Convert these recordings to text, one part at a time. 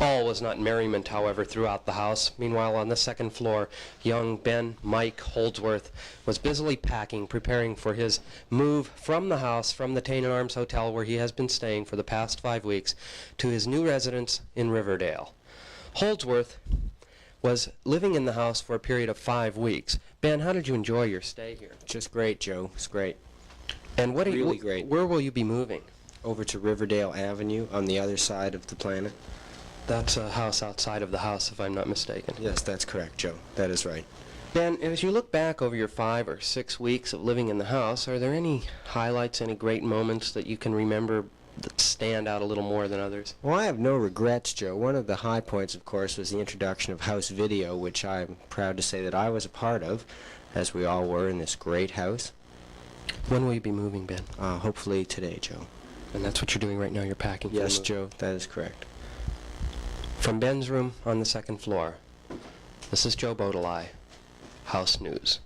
All was not merriment, however, throughout the house. Meanwhile, on the second floor, young Ben Mike Holdsworth was busily packing, preparing for his move from the house, from the Tain Arms Hotel, where he has been staying for the past 5 weeks, to his new residence in Riverdale. Holdsworth was living in the house for a period of 5 weeks. Ben, how did you enjoy your stay here? Just great, Joe. It's great. And what Really great. Where will you be moving? Over to Riverdale Avenue on the other side of the planet. That's a house outside of the house, if I'm not mistaken. Yes, that's correct, Joe. That is right. Ben, as you look back over your 5 or 6 weeks of living in the house, are there any highlights, any great moments that you can remember that stand out a little more than others? Well, I have no regrets, Joe. One of the high points, of course, was the introduction of house video, which I'm proud to say that I was a part of, as we all were in this great house. When will you be moving, Ben? Hopefully today, Joe. And that's what you're doing right now, you're packing for the Yes, move. Joe, that is correct. From Ben's room on the second floor, this is Joe Bodeli, House News.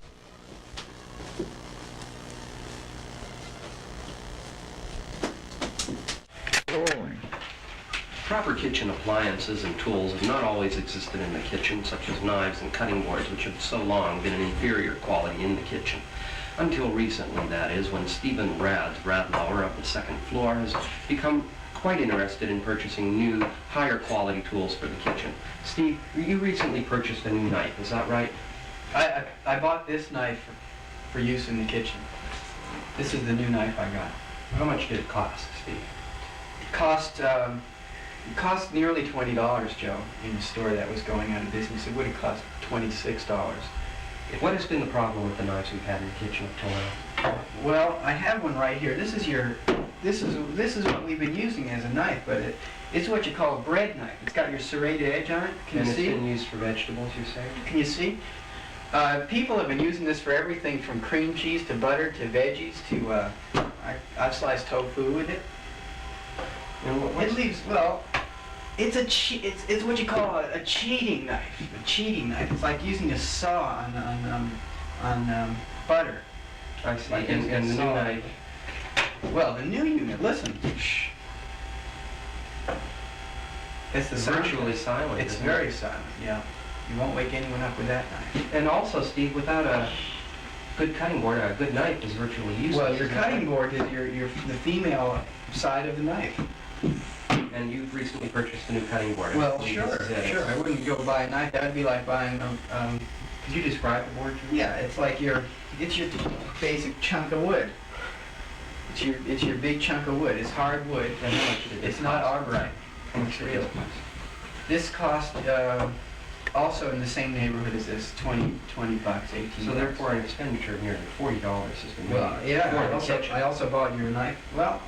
Proper kitchen appliances and tools have not always existed in the kitchen, such as knives and cutting boards, which have so long been an inferior quality in the kitchen. Until recently, that is, when Stephen Radlower of the second floor has become quite interested in purchasing new, higher quality tools for the kitchen. Steve, you recently purchased a new knife, is that right? I bought this knife for use in the kitchen. This is the new knife I got. How much did it cost, Steve? It cost nearly $20, Joe, in a store that was going out of business. It would have cost $26. What has been the problem with the knives we've had in the kitchen up till now? Well, I have one right here. This is what we've been using as a knife, but it's what you call a bread knife. It's got your serrated edge on it. Can you see? And it's been used for vegetables, you say? Can you see? People have been using this for everything from cream cheese to butter to veggies to I've sliced tofu with it. It leaves, well, it's what you call a cheating knife. A cheating knife. It's like using a saw on butter. I see. Like And the new knife. Well, the new unit. Listen. Shh. It's the Virtually silent. It's very silent. Yeah. You won't wake anyone up with that knife. And also, Steve, without a good cutting board, a good knife is virtually useless. Well, your cutting board is the female side of the knife. And you've recently purchased a new cutting board. Well, sure. I wouldn't go buy a knife. That would be like buying Could you describe the board to me? Yeah, it's your basic chunk of wood. It's your big chunk of wood. It's hard wood. And how much did it It's not arborite. How much did it cost? This cost also in the same neighborhood as this, $20, $18. So therefore, an expenditure of nearly $40 has been made. Well, yeah. For the kitchen. I also bought your knife. Well,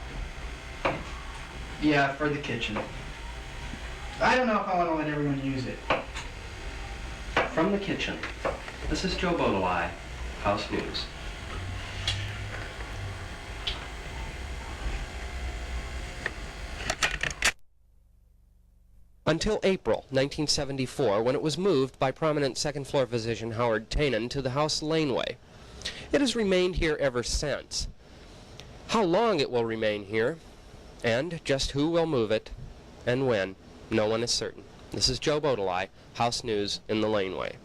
yeah, for the kitchen. I don't know if I want to let everyone use it. From the kitchen, this is Joe Bodeli, House News. Until April 1974, when it was moved by prominent second-floor physician Howard Tainen to the house laneway. It has remained here ever since. How long it will remain here, and just who will move it, and when, no one is certain. This is Joe Bodeli, House News in the Laneway.